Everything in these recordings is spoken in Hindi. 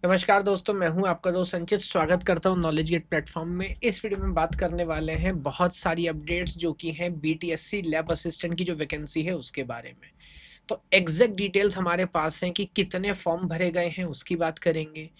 नमस्कार दोस्तों, मैं हूं आपका दोस्त संचित। स्वागत करता हूं नॉलेज गेट प्लेटफॉर्म में। इस वीडियो में बात करने वाले हैं बहुत सारी अपडेट्स जो कि हैं बीटीएससी लैब असिस्टेंट की जो वैकेंसी है उसके बारे में। तो एग्जैक्ट डिटेल्स हमारे पास हैं कि कितने फॉर्म भरे गए हैं उसकी बात करेंगे।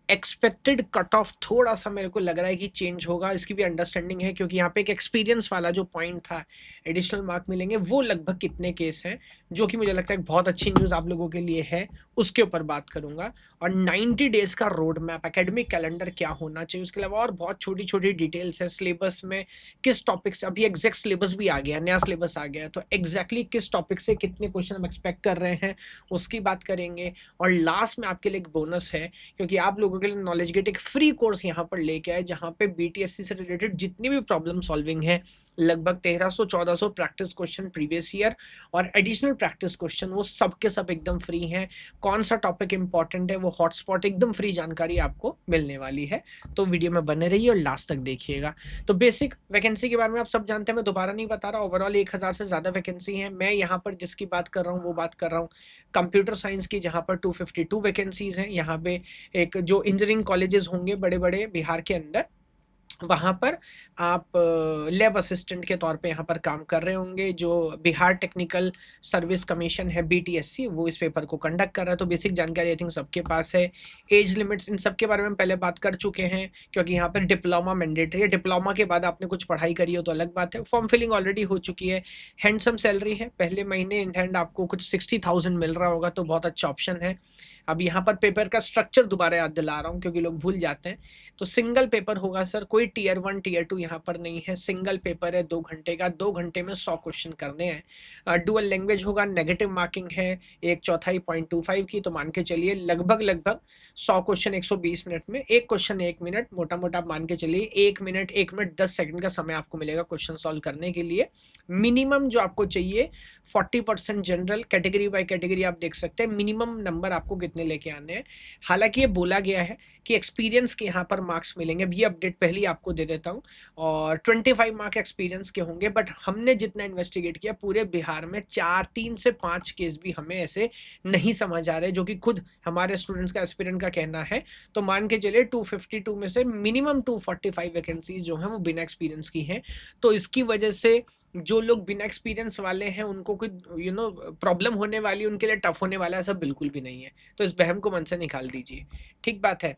एक्सपेक्टेड कट ऑफ थोड़ा-सा मेरे को लग रहा है कि चेंज होगा, इसकी भी अंडरस्टैंडिंग है क्योंकि यहाँ पे एक एक्सपीरियंस वाला जो पॉइंट था, एडिशनल मार्क मिलेंगे, वो लगभग कितने केस हैं, जो कि मुझे लगता है बहुत अच्छी न्यूज़ आप लोगों के लिए है, उसके ऊपर बात करूँगा। और 90 डेज़ का रोड मैप, एकेडमिक कैलेंडर क्या होना चाहिए, उसके अलावा और बहुत छोटी-छोटी डिटेल्स हैं, सिलेबस में किस टॉपिक से अभी एग्ज़ैक्ट सिलेबस भी आ गया है, नया सिलेबस आ गया है, तो एग्ज़ैक्टली किस टॉपिक से कितने क्वेश्चन हम एक्सपेक्ट कर रहे हैं, उसकी बात करेंगे। और लास्ट में आपके लिए एक बोनस है क्योंकि आप लोगों के लिए नॉलेज गेट एक फ्री कोर्स यहाँ पर लेके आए जहाँ पे बीटीएससी से रिलेटेड जितनी भी प्रॉब्लम सॉल्विंग है, लगभग 1300-1400 प्रैक्टिस क्वेश्चन प्रीवियस ईयर और एडिशनल प्रैक्टिस क्वेश्चन, वो सब के सब एकदम फ्री हैं। कौन सा टॉपिक इंपॉर्टेंट है, वो हॉटस्पॉट एकदम फ्री जानकारी आपको मिलने वाली है। तो वीडियो में बने रहिए और लास्ट तक देखिएगा। तो बेसिक वैकेंसी के बारे में आप सब जानते हैं, मैं दोबारा नहीं बता रहा। ओवरऑल 1000 से ज़्यादा वैकेंसी है। मैं यहाँ पर जिसकी बात कर रहा हूँ वो बात कर रहा हूँ कंप्यूटर साइंस की, जहाँ पर 252 वैकेंसीज हैं। यहाँ पे एक जो इंजीनियरिंग कॉलेजेस होंगे बड़े-बड़े बिहार के अंदर, वहाँ पर आप लैब असिस्टेंट के तौर पे यहाँ पर काम कर रहे होंगे। जो बिहार टेक्निकल सर्विस कमीशन है बीटीएससी, वो इस पेपर को कंडक्ट कर रहा है। तो बेसिक जानकारी आई थिंक सबके पास है। एज लिमिट्स इन सब के बारे में हम पहले बात कर चुके हैं क्योंकि यहाँ पर डिप्लोमा मैंडेटरी है। डिप्लोमा के बाद आपने कुछ पढ़ाई करी हो तो अलग बात है। फॉर्म फिलिंग ऑलरेडी हो चुकी है। हैंडसम सैलरी है, पहले महीने इन हैंड आपको कुछ 60,000 मिल रहा होगा, तो बहुत अच्छा ऑप्शन है। अब यहाँ पर पेपर का स्ट्रक्चर दोबारा याद दिला रहा हूँ क्योंकि लोग भूल जाते हैं। तो सिंगल पेपर होगा सर, कोई टीयर 1 टीयर 2 यहाँ पर नहीं है। सिंगल पेपर है 2 घंटे का, 2 घंटे में 100 क्वेश्चन करने हैं। डुअल लैंग्वेज होगा, नेगेटिव मार्किंग है 1/4 0.25 की, तो मान के चलिए लगभग 100 क्वेश्चन 120 मिनट में, एक क्वेश्चन 1 मिनट, मोटा मोटा आप मान के चलिए 1 मिनट 10 सेकंड का समय आपको मिलेगा क्वेश्चन सॉल्व करने के लिए। मिनिमम जो आपको चाहिए 40% जनरल, कैटेगरी बाय कैटेगरी आप देख सकते हैं मिनिमम नंबर आपको कितने लेके आने हैं। हालांकि ये बोला गया है कि एक्सपीरियंस के यहाँ पर मार्क्स मिलेंगे, अब ये अपडेट पहले ही आपको दे देता हूँ। और 25 मार्क एक्सपीरियंस के होंगे, बट हमने जितना इन्वेस्टिगेट किया पूरे बिहार में 3 से 5 केस भी हमें ऐसे नहीं समझ आ रहे, जो कि खुद हमारे स्टूडेंट्स का एस्पिरेंट का कहना है। तो मान के चलिए 252 में से मिनिमम 245 वैकेंसीज जो हैं वो बिना एक्सपीरियंस की हैं। तो इसकी वजह से जो लोग बिना एक्सपीरियंस वाले हैं उनको कोई प्रॉब्लम होने वाली, उनके लिए टफ होने वाला, ऐसा बिल्कुल भी नहीं है। तो इस वहम को मन से निकाल दीजिए, ठीक बात है।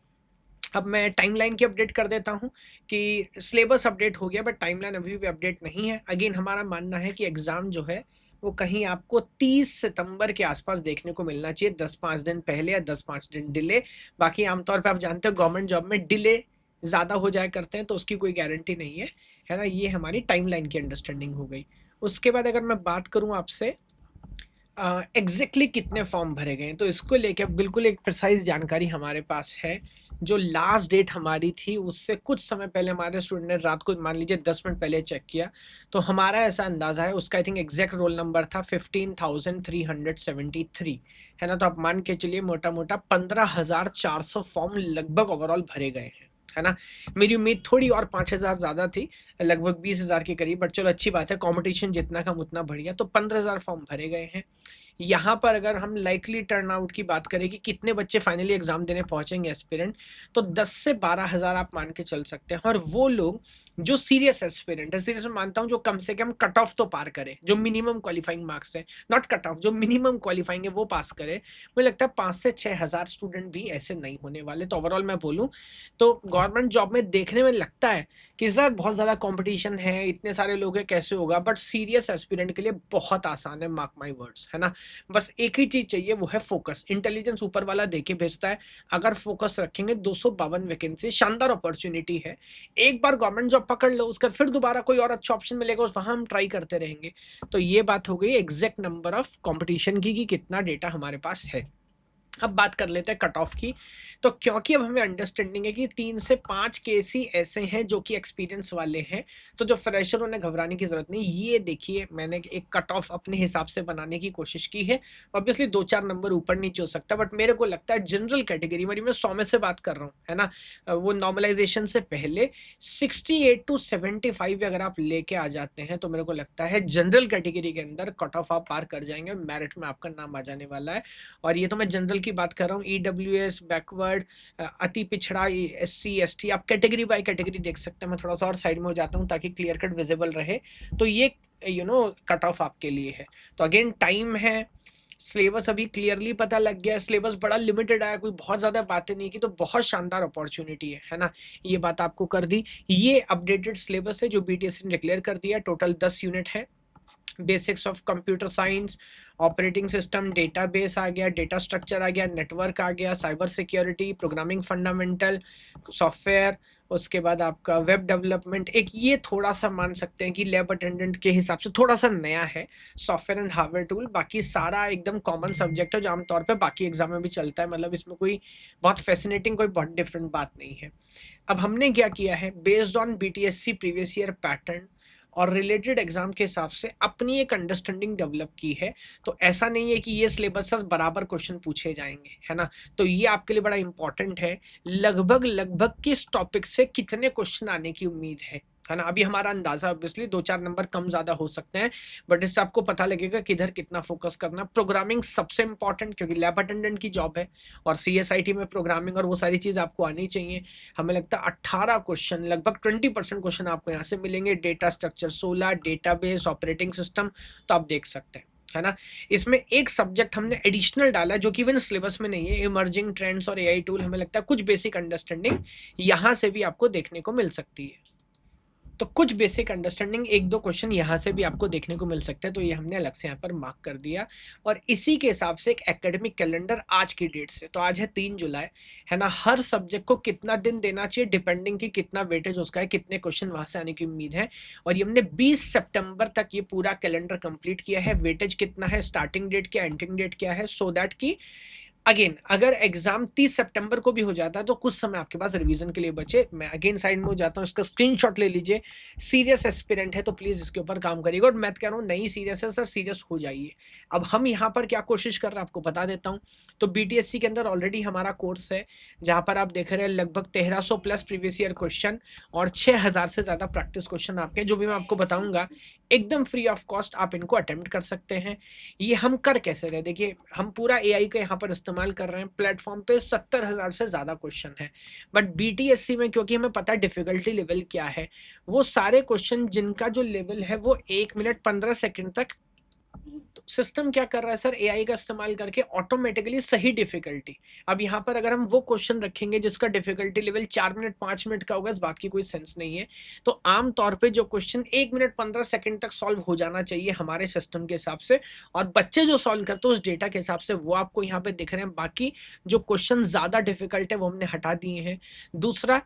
अब मैं टाइमलाइन की अपडेट कर देता हूँ कि सिलेबस अपडेट हो गया बट टाइमलाइन अभी भी अपडेट नहीं है। अगेन हमारा मानना है कि एग्ज़ाम जो है वो कहीं आपको 30 सितंबर के आसपास देखने को मिलना चाहिए, 10-5 दिन पहले या 10-5 दिन डिले। बाकी आमतौर पे आप जानते हो गवर्नमेंट जॉब में डिले ज़्यादा हो जाया करते हैं, तो उसकी कोई गारंटी नहीं है, है ना। ये हमारी टाइमलाइन की अंडरस्टैंडिंग हो गई। उसके बाद अगर मैं बात करूँ आपसे एग्जैक्टली कितने फॉर्म भरे गए हैं, तो इसको लेके बिल्कुल एक प्रिसाइज जानकारी हमारे पास है। जो लास्ट डेट हमारी थी उससे कुछ समय पहले हमारे स्टूडेंट ने रात को मान लीजिए 10 मिनट पहले चेक किया, तो हमारा ऐसा अंदाज़ा है, उसका I think exact roll number था 15,373, है ना। तो आप मान के चलिए मोटा मोटा 15,400 फॉर्म लगभग ओवरऑल भरे गए हैं, है ना। मेरी उम्मीद थोड़ी और 5,000 ज़्यादा थी, लगभग 20,000 के करीब, बट चलो अच्छी बात है, कंपटीशन जितना कम उतना बढ़िया। तो 15,000 फॉर्म भरे गए हैं। यहाँ पर अगर हम लाइकली टर्न आउट की बात करें कि कितने बच्चे फाइनली एग्जाम देने पहुंचेंगे एस्पिरेंट, तो 10 से 12,000 आप मान के चल सकते हैं। और वो लोग जो सीरियस एस्पिरेंट है, सीरियस में मानता हूँ, जो कम से कम कट ऑफ तो पार करे, जो मिनिमम क्वालिफाइंग मार्क्स है, नॉट कट ऑफ, जो मिनिमम क्वालिफाइंग है वो पास करे, मुझे लगता है 5 से 6,000 स्टूडेंट भी ऐसे नहीं होने वाले। तो ओवरऑल मैं बोलूँ तो गवर्नमेंट जॉब में देखने में लगता है कि सर बहुत ज़्यादा कंपटीशन है, इतने सारे लोग हैं, कैसे होगा, बट सीरियस एस्पिरेंट के लिए बहुत आसान है, मार्क माई वर्ड्स, है ना। बस एक ही चीज चाहिए, वो है फोकस। इंटेलिजेंस ऊपर वाला देके भेजता है, अगर फोकस रखेंगे 252 वैकेंसी, शानदार अपॉर्चुनिटी है। एक बार गवर्नमेंट जॉब पकड़ लो, उसका फिर दोबारा कोई और अच्छा ऑप्शन मिलेगा, उस वहां हम ट्राई करते रहेंगे। तो ये बात हो गई एग्जैक्ट नंबर ऑफ कंपटीशन की कि कितना डेटा हमारे पास है। अब बात कर लेते हैं कट ऑफ की। तो क्योंकि अब हमें अंडरस्टैंडिंग है कि 3 से 5 केस ही ऐसे हैं जो कि एक्सपीरियंस वाले हैं, तो जो फ्रेशर उन्हें घबराने की जरूरत नहीं। ये देखिए, मैंने एक कट ऑफ अपने हिसाब से बनाने की कोशिश की है। ऑब्वियसली 2-4 नंबर ऊपर नीचे हो सकता है, बट मेरे को लगता है जनरल कैटेगरी वाली, मैं 100 में से बात कर रहा हूँ, है ना, वो नॉर्मलाइजेशन से पहले 68 to 75 अगर आप लेके आ जाते हैं, तो मेरे को लगता है जनरल कैटेगरी के अंदर कट ऑफ आप पार कर जाएंगे, मेरिट में आपका नाम आ जाने वाला है। और ये तो मैं जनरल की बात कर रहा हूँ, EWS, बैकवर्ड, अति पिछड़ा, SC ST, आप कैटेगरी बाय कैटेगरी देख सकते हैं। मैं थोड़ा सा और साइड में हो जाता हूँ ताकि क्लियर कट विजिबल रहे। तो ये कट ऑफ आपके लिए है। तो अगेन टाइम है, सिलेबस अभी क्लियरली पता लग गया, सिलेबस बड़ा लिमिटेड आया, कोई बहुत ज़्यादा बातें नहीं की, तो बहुत शानदार अपॉर्चुनिटी है ना। ये बात आपको कर दी। ये अपडेटेड सिलेबस है जो BTS ने डिक्लेयर कर दिया। टोटल 10 यूनिट है। Basics of computer science, operating system, database आ गया, डेटा स्ट्रक्चर आ गया, नेटवर्क आ गया, cyber security, programming fundamental, software, उसके बाद आपका वेब डेवलपमेंट। एक ये थोड़ा सा मान सकते हैं कि लैब अटेंडेंट के हिसाब से थोड़ा सा नया है, सॉफ्टवेयर एंड हार्डवेयर टूल। बाकी सारा एकदम कॉमन सब्जेक्ट है जो आमतौर पे बाकी एग्जाम में भी चलता है, मतलब इसमें कोई बहुत फैसिनेटिंग, कोई बहुत डिफरेंट बात नहीं है। अब हमने क्या किया है, based on BTSC previous year pattern और रिलेटेड एग्जाम के हिसाब से अपनी एक अंडरस्टैंडिंग डेवलप की है। तो ऐसा नहीं है कि ये सिलेबस से बराबर क्वेश्चन पूछे जाएंगे, है ना। तो ये आपके लिए बड़ा इंपॉर्टेंट है, लगभग लगभग किस टॉपिक से कितने क्वेश्चन आने की उम्मीद है ना। अभी हमारा अंदाजा ऑब्वियसली 2-4 नंबर कम ज्यादा हो सकते हैं, बट इससे आपको पता लगेगा किधर कितना फोकस करना। प्रोग्रामिंग सबसे इंपॉर्टेंट, क्योंकि लैब अटेंडेंट की जॉब है और CSIT में प्रोग्रामिंग और वो सारी चीज आपको आनी चाहिए। हमें लगता है 18 क्वेश्चन, लगभग 20% क्वेश्चन आपको यहाँ से मिलेंगे। Data structure 16, database, operating system, तो आप देख सकते हैं, है ना। इसमें एक सब्जेक्ट हमने एडिशनल डाला जो कि इवन सिलेबस में नहीं है, इमर्जिंग ट्रेंड्स और AI टूल। हमें लगता है कुछ बेसिक अंडरस्टैंडिंग यहाँ से भी आपको देखने को मिल सकती है। तो कुछ बेसिक अंडरस्टैंडिंग, 1-2 क्वेश्चन यहाँ से भी आपको देखने को मिल सकते हैं। तो ये हमने अलग से यहाँ पर मार्क कर दिया। और इसी के हिसाब से एक एकेडमिक कैलेंडर आज की डेट से, तो आज है 3 जुलाई, है ना। हर सब्जेक्ट को कितना दिन देना चाहिए डिपेंडिंग की कितना वेटेज उसका है, कितने क्वेश्चन वहां से आने की उम्मीद है। और ये हमने 20 सितंबर तक ये पूरा कैलेंडर कंप्लीट किया है। वेटेज कितना है, स्टार्टिंग डेट क्या, एंडिंग डेट क्या है, सो दैट की अगेन अगर एग्जाम 30 सितंबर को भी हो जाता है तो कुछ समय आपके पास रिवीजन के लिए बचे। मैं अगेन साइड में हो जाता हूँ, इसका स्क्रीनशॉट ले लीजिए। सीरियस एस्पिरेंट है तो प्लीज इसके ऊपर काम करिएगा। और मैं कह रहा हूँ नहीं सीरियस है सर, सीरियस हो जाइए। अब हम यहाँ पर क्या कोशिश कर रहे हैं आपको बता देता हूँ। तो BTSC के अंदर ऑलरेडी हमारा कोर्स है जहाँ पर आप देख रहे हैं लगभग 1300 प्लस प्रीवियस ईयर क्वेश्चन और 6000 से ज्यादा प्रैक्टिस क्वेश्चन आपके, जो भी मैं आपको बताऊंगा एकदम फ्री ऑफ कॉस्ट आप इनको अटेम्प्ट कर सकते हैं। ये हम कर कैसे रहे, देखिए हम पूरा AI का यहाँ पर इस्तेमाल कर रहे हैं। प्लेटफॉर्म पे 70,000 से ज्यादा क्वेश्चन है, बट BTSC में क्योंकि हमें पता है डिफिकल्टी लेवल क्या है, वो सारे क्वेश्चन जिनका जो लेवल है वो 1 मिनट 15 सेकंड तक तो सिस्टम क्या कर रहा है सर, AI का इस्तेमाल करके ऑटोमेटिकली सही डिफिकल्टी। अब यहाँ पर अगर हम वो क्वेश्चन रखेंगे जिसका डिफिकल्टी लेवल 4 मिनट 5 मिनट का होगा, इस बात की कोई सेंस नहीं है। तो आमतौर पे जो क्वेश्चन 1 मिनट 15 सेकंड तक सॉल्व हो जाना चाहिए हमारे सिस्टम के हिसाब से, और बच्चे जो सॉल्व करते हैं उस डेटा के हिसाब से, वो आपको यहाँ पे दिख रहे हैं। बाकी जो क्वेश्चन ज्यादा डिफिकल्ट है वो हमने हटा दिए हैं। दूसरा,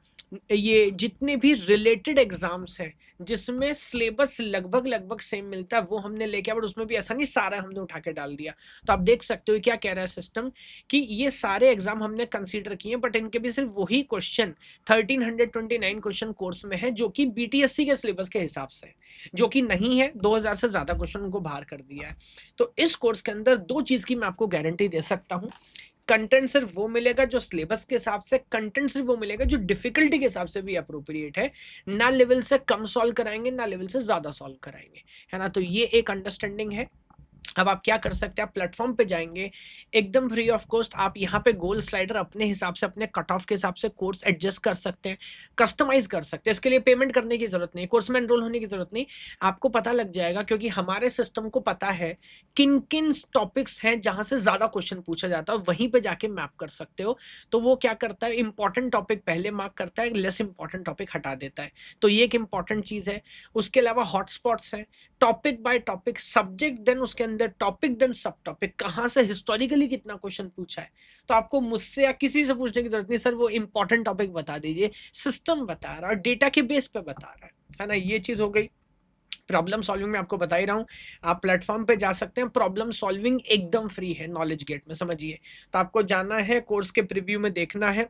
ये जितने भी रिलेटेड एग्जाम्स हैं जिसमें सिलेबस लगभग लगभग सेम मिलता है वो हमने लेके, बट उसमें भी ऐसा नहीं सारा हमने उठा के डाल दिया। तो आप देख सकते हो क्या कह रहा है सिस्टम कि ये सारे एग्जाम हमने कंसीडर किए, बट इनके भी सिर्फ वही क्वेश्चन 1329 क्वेश्चन कोर्स में है जो कि BTSC के सिलेबस के हिसाब से, जो कि नहीं है। 2000 से ज्यादा क्वेश्चन उनको बाहर कर दिया है। तो इस कोर्स के अंदर 2 चीज की मैं आपको गारंटी दे सकता हूँ। कंटेंट सिर्फ वो मिलेगा जो सिलेबस के हिसाब से, कंटेंट सिर्फ वो मिलेगा जो डिफिकल्टी के हिसाब से भी अप्रोप्रिएट है। ना लेवल से कम सॉल्व कराएंगे ना लेवल से ज्यादा सॉल्व कराएंगे, है ना। तो ये एक अंडरस्टैंडिंग है। अब आप क्या कर सकते हैं, आप प्लेटफॉर्म पे जाएंगे एकदम फ्री ऑफ कॉस्ट, आप यहाँ पे गोल स्लाइडर अपने हिसाब से अपने कट ऑफ के हिसाब से कोर्स एडजस्ट कर सकते हैं, कस्टमाइज कर सकते हैं। इसके लिए पेमेंट करने की जरूरत नहीं, कोर्स में एनरोल होने की जरूरत नहीं। आपको पता लग जाएगा क्योंकि हमारे सिस्टम को पता है किन किन टॉपिक्स हैं जहां से ज्यादा क्वेश्चन पूछा जाता है, वहीं पे जाके मैप कर सकते हो। तो वो क्या करता है, इंपॉर्टेंट टॉपिक पहले मार्क करता है, लेस इंपॉर्टेंट टॉपिक हटा देता है। तो ये एक इंपॉर्टेंट चीज है। उसके अलावा हॉटस्पॉट्स है, topic by topic, subject then उसके अंदर टॉपिक देन सब टॉपिक, कहां से हिस्टोरिकली कितना क्वेश्चन पूछा है। तो आपको मुझसे या किसी से पूछने की जरूरत नहीं, सर वो इंपॉर्टेंट टॉपिक बता दीजिए, सिस्टम बता रहा है और डेटा के बेस पे बता रहा है ना। ये चीज हो गई। प्रॉब्लम सॉल्विंग में आपको बता ही रहा हूँ, आप प्लेटफॉर्म पे जा सकते हैं। प्रॉब्लम सॉल्विंग एकदम फ्री है नॉलेज गेट में, समझिए। तो आपको जाना है, कोर्स के प्रीव्यू में देखना है,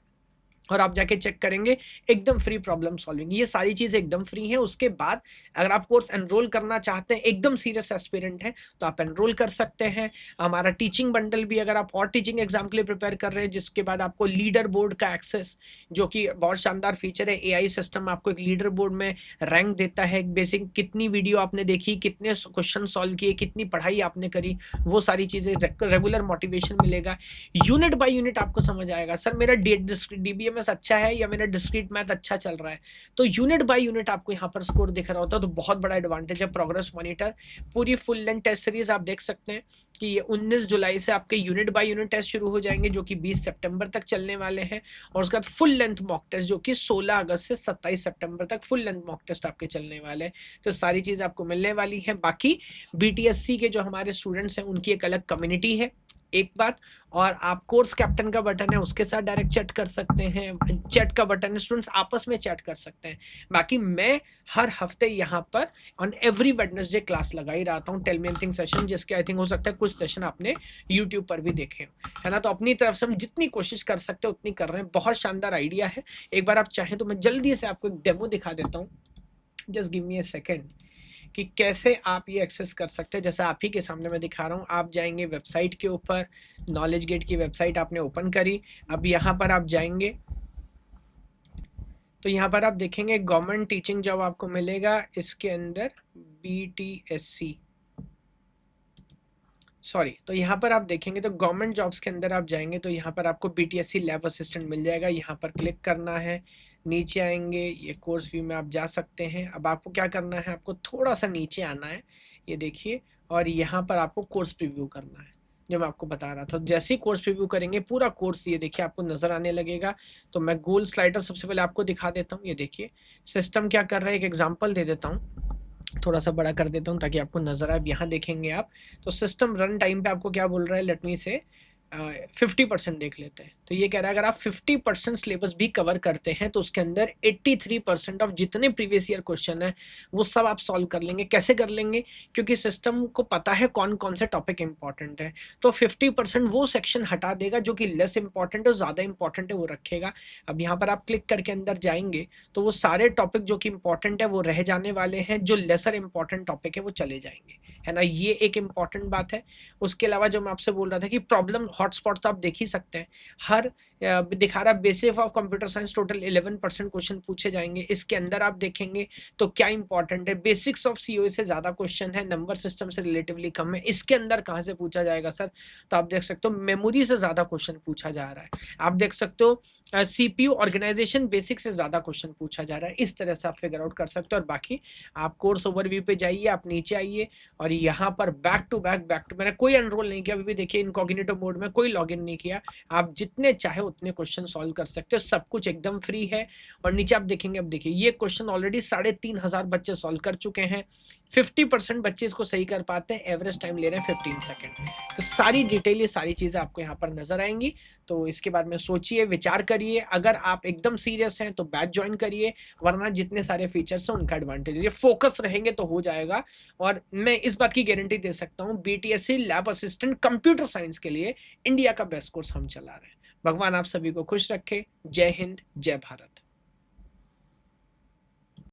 और आप जाके चेक करेंगे एकदम फ्री प्रॉब्लम सॉल्विंग, ये सारी चीज़ें एकदम फ्री हैं। उसके बाद अगर आप कोर्स एनरोल करना चाहते हैं, एकदम सीरियस एस्पिरेंट हैं, तो आप एनरोल कर सकते हैं। हमारा टीचिंग बंडल भी, अगर आप और टीचिंग एग्जाम के लिए प्रिपेयर कर रहे हैं, जिसके बाद आपको लीडर बोर्ड का एक्सेस, जो कि बहुत शानदार फीचर है। एआई सिस्टम आपको एक लीडर बोर्ड में रैंक देता है, बेसिक कितनी वीडियो आपने देखी, कितने क्वेश्चन सॉल्व किए, कितनी पढ़ाई आपने करी, वो सारी चीज़ें, रेगुलर मोटिवेशन मिलेगा। यूनिट बाय यूनिट आपको समझ आएगा, सर मेरा डीबीएमएस अच्छा है या मेरा डिस्क्रीट मैथ अच्छा चल रहा है, तो यूनिट बाय यूनिट आपको यहाँ पर स्कोर दिख रहा होता है, तो बहुत बड़ा एडवांटेज है। प्रोग्रेस मॉनिटर पूरी फुल लेंथ टेस्ट सीरीज आप देख सकते हैं कि ये 19 जुलाई से आपके यूनिट बाय यूनिट टेस्ट शुरू हो जाएंगे, जो कि 20 सितंबर तक चलने वाले हैं। और उसके बाद फुल लेंथ मॉक टेस्ट, जो कि 16 अगस्त से 27 सितंबर तक फुल लेंथ मॉक टेस्ट आपके चलने वाले हैं। तो सारी चीज़ आपको मिलने वाली है। बाकी बीटीएससी के जो हमारे स्टूडेंट्स हैं, उनकी एक अलग कम्युनिटी है, एक बात। और आप कोर्स कैप्टन का बटन है, उसके साथ डायरेक्ट चैट कर सकते हैं। चैट का बटन है, स्टूडेंट्स आपस में चैट कर सकते हैं। बाकी मैं हर हफ्ते यहाँ पर ऑन एवरी वेडनेसडे क्लास लगा ही रहता हूँ, टेल मी एनीथिंग सेशन, जिसके आई थिंक हो सकता है कुछ सेशन आपने यूट्यूब पर भी देखे है ना। तो अपनी तरफ से हम जितनी कोशिश कर सकते हैं उतनी कर रहे हैं। बहुत शानदार आइडिया है। एक बार आप चाहें तो मैं जल्दी से आपको एक डेमो दिखा देता हूँ, जस्ट गिव मी ए सेकेंड, कि कैसे आप ये एक्सेस कर सकते हैं। जैसे आप ही के सामने मैं दिखा रहा हूँ, आप जाएंगे वेबसाइट के ऊपर, नॉलेज गेट की वेबसाइट आपने ओपन करी। अब यहाँ पर आप जाएंगे तो यहाँ पर आप देखेंगे गवर्नमेंट टीचिंग जॉब आपको मिलेगा, इसके अंदर BTSC, सॉरी, तो यहाँ पर आप देखेंगे तो गवर्नमेंट जॉब्स के अंदर आप जाएंगे तो यहाँ पर आपको BTSC लैब असिस्टेंट मिल जाएगा। यहाँ पर क्लिक करना है, नीचे आएंगे, ये कोर्स व्यू में आप जा सकते हैं। अब आपको क्या करना है, आपको थोड़ा सा नीचे आना है, ये देखिए, और यहाँ पर आपको कोर्स प्रीव्यू करना है, जो मैं आपको बता रहा था। जैसे ही कोर्स प्रीव्यू करेंगे, पूरा कोर्स ये देखिए आपको नजर आने लगेगा। तो मैं गोल स्लाइडर सबसे पहले आपको दिखा देता हूँ। ये देखिए सिस्टम क्या कर रहा है, एक एग्जाम्पल दे देता हूँ, थोड़ा सा बड़ा कर देता हूँ ताकि आपको नजर आए। यहाँ देखेंगे आप, तो सिस्टम रन टाइम पे आपको क्या बोल रहा है, लेट मी से 50% देख लेते हैं। तो ये कह रहा है अगर आप 50% सिलेबस भी कवर करते हैं तो उसके अंदर 83% ऑफ जितने प्रीवियस ईयर क्वेश्चन है वो सब आप सॉल्व कर लेंगे। कैसे कर लेंगे, क्योंकि सिस्टम को पता है कौन कौन से टॉपिक इंपॉर्टेंट है, तो 50% वो सेक्शन हटा देगा जो कि लेस इंपॉर्टेंट है, ज़्यादा इंपॉर्टेंट है वो रखेगा। अब यहाँ पर आप क्लिक करके अंदर जाएंगे तो वो सारे टॉपिक जो कि इंपॉर्टेंट है वो रह जाने वाले हैं, जो लेसर इंपॉर्टेंट टॉपिक है वो चले जाएंगे, है ना। ये एक इंपॉर्टेंट बात है। उसके अलावा जो मैं आपसे बोल रहा था कि प्रॉब्लम हॉटस्पॉट तो आप देख ही सकते हैं, हर दिखा रहा है basic of computer science total 11% question पूछे जाएंगे। इसके अंदर आप देखेंगे तो क्या इंपॉर्टेंट है, बेसिक्स ऑफ सीओए से ज़्यादा क्वेश्चन है, नंबर सिस्टम से रिलेटिवली कम है। इसके अंदर कहाँ से पूछा जाएगा सर, तो आप देख सकते हो मेमोरी से ज़्यादा क्वेश्चन पूछा जा रहा है। आप देख सकते हो CPU ऑर्गेनाइजेशन बेसिक से ज़्यादा क्वेश्चन पूछा जा रहा है। इस तरह से आप फिगर आउट कर सकते हो। और बाकी आप कोर्स ओवरव्यू पे जाइए, आप नीचे आइए और यहाँ पर बैक टू मैंने कोई एनरोल नहीं किया अभी भी, देखिए इनकॉग्निटो मोड में कोई लॉगिन नहीं किया। आप जितने चाहे उतने क्वेश्चन सॉल्व कर सकते हो, सब कुछ एकदम फ्री है। और नीचे आप देखेंगे, अब देखिए ये क्वेश्चन ऑलरेडी 3500 बच्चे सॉल्व कर चुके हैं। 50% बच्चे इसको सही कर पाते हैं, एवरेज टाइम ले रहे हैं 15 सेकेंड। तो सारी डिटेल, ये सारी चीज़ें आपको यहाँ पर नजर आएंगी। तो इसके बाद में सोचिए, विचार करिए। अगर आप एकदम सीरियस हैं तो बैच ज्वाइन करिए, वरना जितने सारे फीचर्स हैं उनका एडवांटेज, ये फोकस रहेंगे तो हो जाएगा। और मैं इस बात की गारंटी दे सकता हूँ, BTSC lab assistant computer science के लिए इंडिया का बेस्ट कोर्स हम चला रहे हैं। भगवान आप सभी को खुश रखे। जय हिंद, जय भारत।